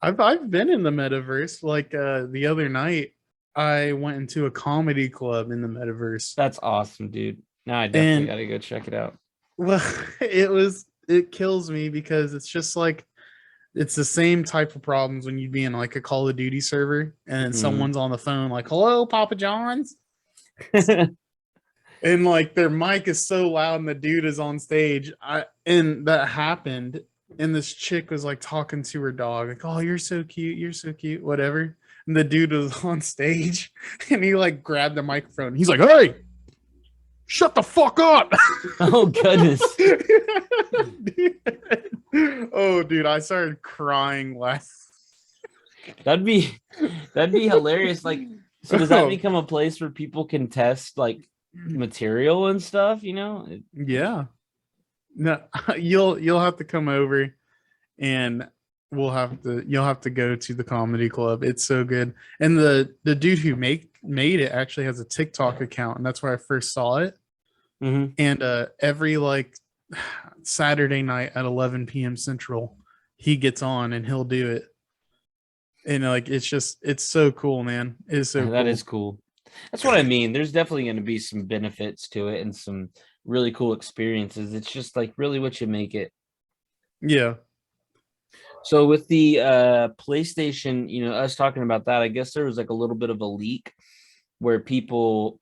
I've been in the metaverse. Like the other night, I went into a comedy club in the metaverse. That's awesome, dude. Now I definitely And got to go check it out. well, it kills me because it's just like it's the same type of problems when you'd be in like a Call of Duty server and Mhm. someone's on the phone like, "Hello, Papa John's." And like their mic is so loud and the dude is on stage. And that happened. And this chick was like talking to her dog, like, "Oh, you're so cute, whatever." And the dude was on stage and he like grabbed the microphone. He's like, "Hey!" Shut the fuck up. Oh goodness. Oh, dude, I started crying last. That'd be hilarious. Like, so does that Oh, become a place where people can test like material and stuff, you know? yeah. No, you'll have to come over and you'll have to go to the comedy club. It's so good. And the dude who made it actually has a TikTok account, and that's where I first saw it. Mm-hmm. And every like Saturday night at 11 p.m. Central, he gets on and he'll do it. And like it's so cool, man. It's so That is cool. cool. That's what I mean. There's definitely going to be some benefits to it and some really cool experiences. It's just like really what you make it. Yeah. So with the PlayStation, you know, us talking about that, I guess there was like a little bit of a leak where people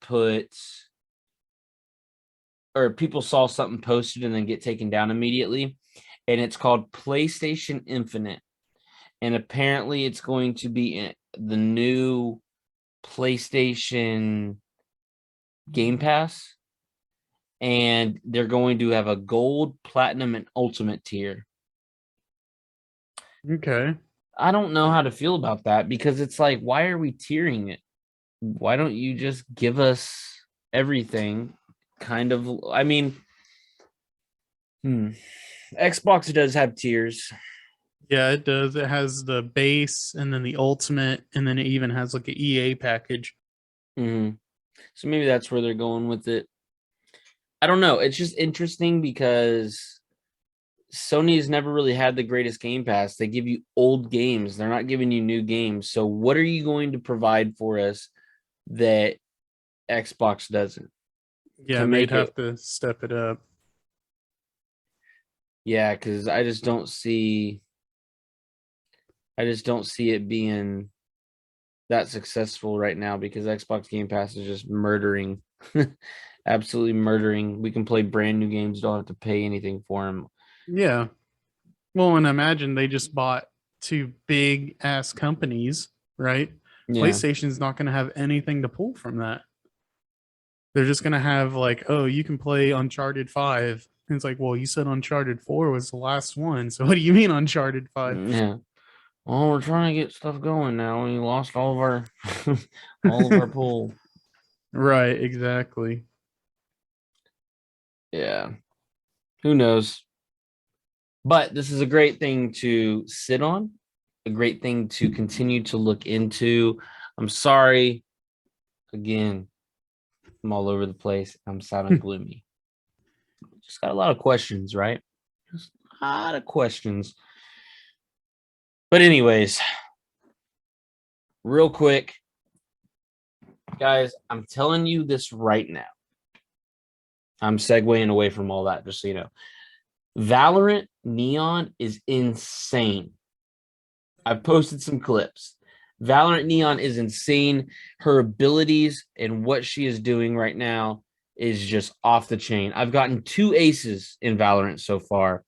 saw something posted and then get taken down immediately. And it's called PlayStation Infinite. And apparently it's going to be the new PlayStation Game Pass. And they're going to have a gold, platinum, and ultimate tier. Okay. I don't know how to feel about that because it's like, why are we tiering it? Why don't you just give us everything? Kind of, I mean, Xbox does have tiers. Yeah, it does. It has the base and then the ultimate, and then it even has like an EA package. So maybe that's where they're going with it. I don't know. It's just interesting because Sony's never really had the greatest Game Pass. They give you old games. They're not giving you new games. So what are you going to provide for us that Xbox doesn't to Yeah, they'd make have it? to step it up. Yeah, because I just don't see it being that successful right now because Xbox Game Pass is just murdering, absolutely murdering. We can play brand new games, don't have to pay anything for them. Yeah. Well, and imagine they just bought two big ass companies, right? Yeah. PlayStation's not going to have anything to pull from that. They're just going to have like, oh, you can play Uncharted 5. And it's like, well, you said Uncharted 4 was the last one. So what do you mean Uncharted 5? Yeah. Well, we're trying to get stuff going now. We lost all of our all of our pull. Right, exactly. Yeah. Who knows? But this is a great thing to sit on, a great thing to continue to look into. I'm sorry. Again, I'm all over the place. I'm sounding gloomy. Just got a lot of questions, right? Just a lot of questions. But anyways, real quick, guys, I'm telling you this right now. I'm segueing away from all that, just so you know. Valorant Neon is insane. I've posted some clips. Valorant Neon is insane. Her abilities and what she is doing right now is just off the chain. I've gotten 2 aces in Valorant so far.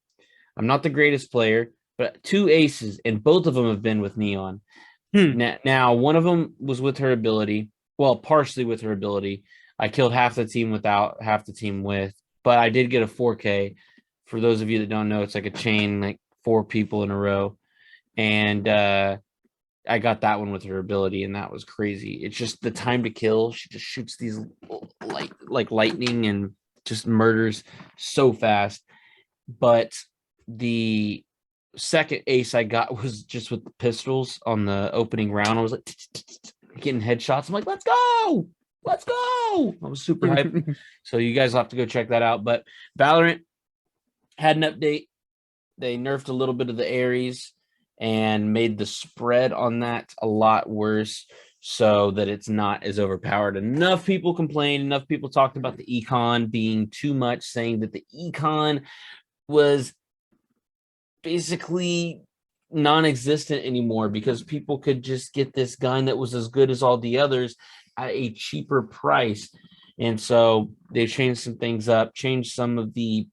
I'm not the greatest player, but 2 aces, and both of them have been with Neon. Hmm. Now, one of them was with her ability. Well, partially with her ability. I killed half the team without, half the team with, but I did get a 4K. For those of you that don't know, it's like a chain, like 4 people in a row. And I got that one with her ability, and that was crazy. It's just the time to kill. She just shoots these like lightning and just murders so fast. But the second ace I got was just with the pistols on the opening round. I was like getting headshots. I'm like, let's go. Let's go. I was super hyped. So you guys will have to go check that out. But Valorant had an update. They nerfed a little bit of the Ares and made the spread on that a lot worse so that it's not as overpowered. Enough people complained, enough people talked about the econ being too much, saying that the econ was basically non-existent anymore because people could just get this gun that was as good as all the others at a cheaper price. And so they changed some things up, changed some of the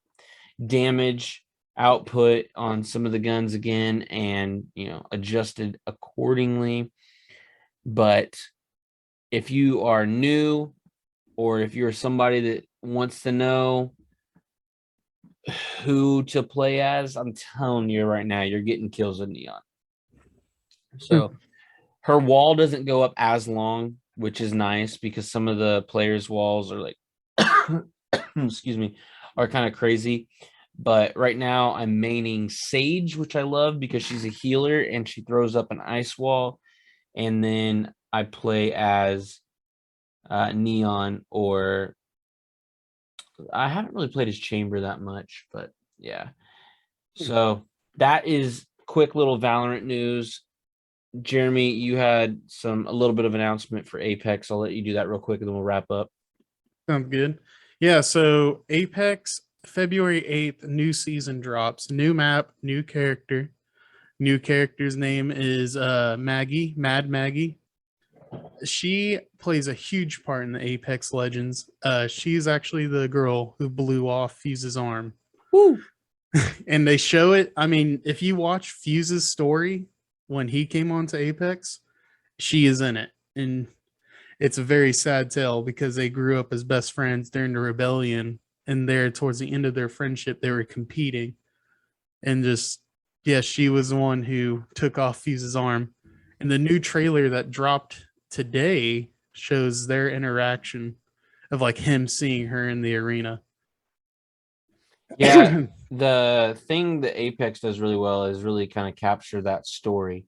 damage output on some of the guns again, and adjusted accordingly. But if you are new, or if you're somebody that wants to know who to play as, I'm telling you right now, you're getting kills with Neon. So her wall doesn't go up as long, which is nice because some of the players' walls are like, excuse me, are kind of crazy. But right now I'm maining Sage, which I love because she's a healer and she throws up an ice wall. And then I play as Neon, or I haven't really played as Chamber that much, but yeah. So that is quick little Valorant news. Jeremy, you had a little bit of announcement for Apex. I'll let you do that real quick and then we'll wrap up. Sounds good. Yeah, so Apex, February 8th, new season drops, new map, new character. New character's name is Maggie, Mad Maggie. She plays a huge part in the Apex Legends. She's actually the girl who blew off Fuse's arm. Woo! And they show it. I mean, if you watch Fuse's story when he came onto Apex, she is in it. And it's a very sad tale because they grew up as best friends during the rebellion. And there, towards the end of their friendship, they were competing. And just, yeah, she was the one who took off Fuse's arm. And the new trailer that dropped today shows their interaction of like him seeing her in the arena. Yeah, the thing that Apex does really well is really kind of capture that story.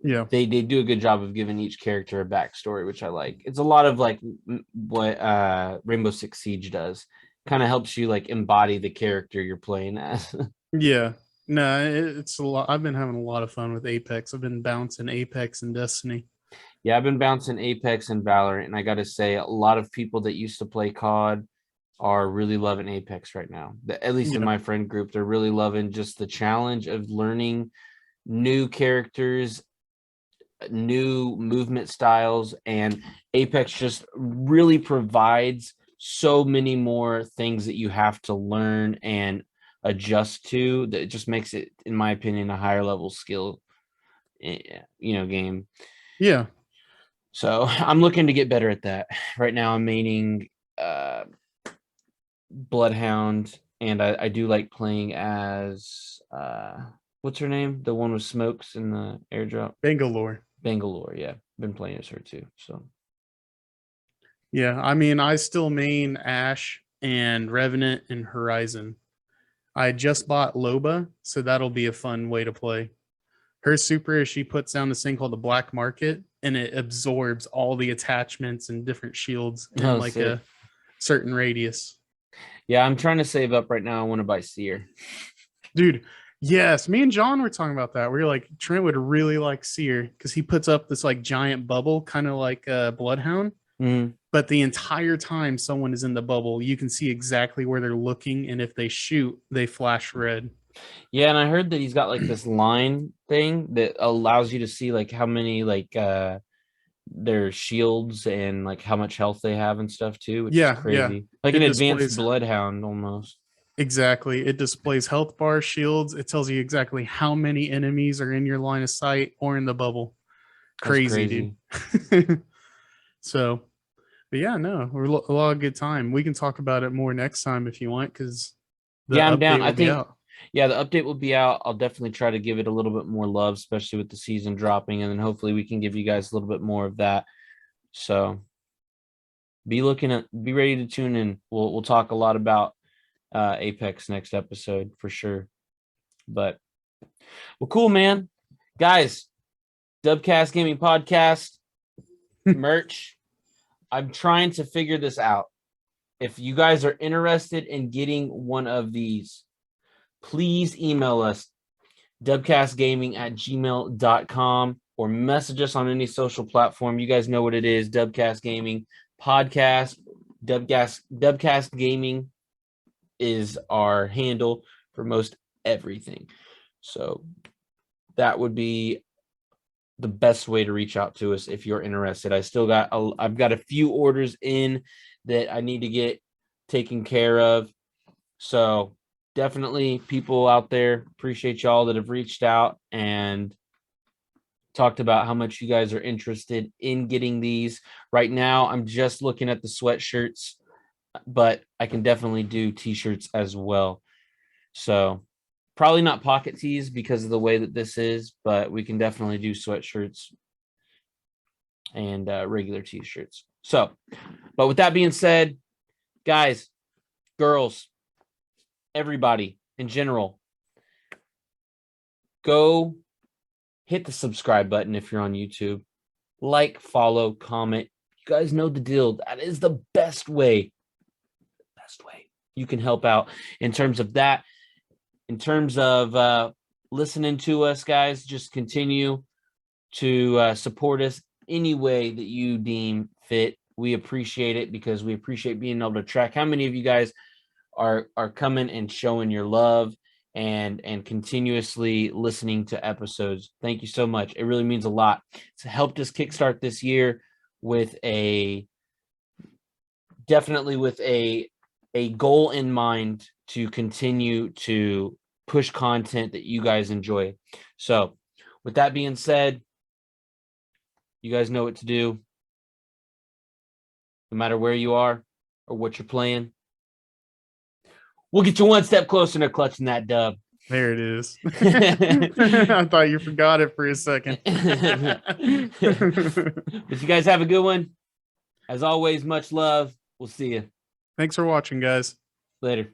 Yeah. They do a good job of giving each character a backstory, which I like. It's a lot of like what Rainbow Six Siege does. Kind of helps you like embody the character you're playing as. Yeah. No, it's a lot. I've been having a lot of fun with Apex. I've been bouncing Apex and Destiny. Yeah, I've been bouncing Apex and Valorant, and I got to say, a lot of people that used to play COD are really loving Apex right now. At least in Yeah. my friend group, they're really loving just the challenge of learning new characters, new movement styles, and Apex just really provides so many more things that you have to learn and adjust to, that it just makes it, in my opinion, a higher level skill, game. Yeah. So I'm looking to get better at that. Right now I'm maining uh Bloodhound, and I do like playing as what's her name? The one with smokes in the airdrop. Bangalore. Bangalore, yeah. Been playing as her too. So Yeah. I mean, I still main Ash and Revenant and Horizon. I just bought Loba, so that'll be a fun way to play. Her super is she puts down this thing called the Black Market, and it absorbs all the attachments and different shields in like sick. a certain radius. Yeah, I'm trying to save up right now. I want to buy Seer. Dude, yes, me and John were talking about that. We are like, Trent would really like Seer because he puts up this like giant bubble, kind of like a Bloodhound. Mhm. But the entire time someone is in the bubble, you can see exactly where they're looking, and if they shoot, they flash red. Yeah, and I heard that he's got like this line thing that allows you to see like how many like their shields and like how much health they have and stuff too, which is Yeah, yeah. crazy. Like an It advanced displays bloodhound almost. exactly. It displays health bar shields. It tells you exactly how many enemies are in your line of sight or in the bubble. That's Crazy, crazy. dude. So, but yeah, no, we're a lot of good time. We can talk about it more next time if you want, because the Yeah, I'm down. update I will be think, out. yeah, the update will be out. I'll definitely try to give it a little bit more love, especially with the season dropping, and then hopefully we can give you guys a little bit more of that. So be ready to tune in. We'll talk a lot about Apex next episode for sure. But well, cool, man. Guys, Dubcast Gaming Podcast merch. I'm trying to figure this out. If you guys are interested in getting one of these, please email us dubcastgaming@gmail.com or message us on any social platform. You guys know what it is. Dubcast Gaming Podcast. Dubcast Gaming is our handle for most everything. So that would be the best way to reach out to us if you're interested. I've got a few orders in that I need to get taken care of. So definitely, people out there, appreciate y'all that have reached out and talked about how much you guys are interested in getting these. Right now, I'm just looking at the sweatshirts. but I can definitely do t-shirts as well. So probably not pocket tees because of the way that this is, but we can definitely do sweatshirts and regular t-shirts. So, but with that being said, guys, girls, everybody in general, go hit the subscribe button if you're on YouTube. Like, follow, comment. You guys know the deal. That is the best way you can help out in terms of that. In terms of listening to us, guys, just continue to support us any way that you deem fit. We appreciate it because we appreciate being able to track how many of you guys are coming and showing your love and continuously listening to episodes. Thank you so much. It really means a lot. It's helped us kickstart this year with a goal in mind to continue to push content that you guys enjoy. So with that being said, you guys know what to do. No matter where you are or what you're playing, we'll get you one step closer to clutching that dub. There it is. I thought you forgot it for a second. But you guys have a good one. As always, much love. We'll see you. Thanks for watching, guys. Later.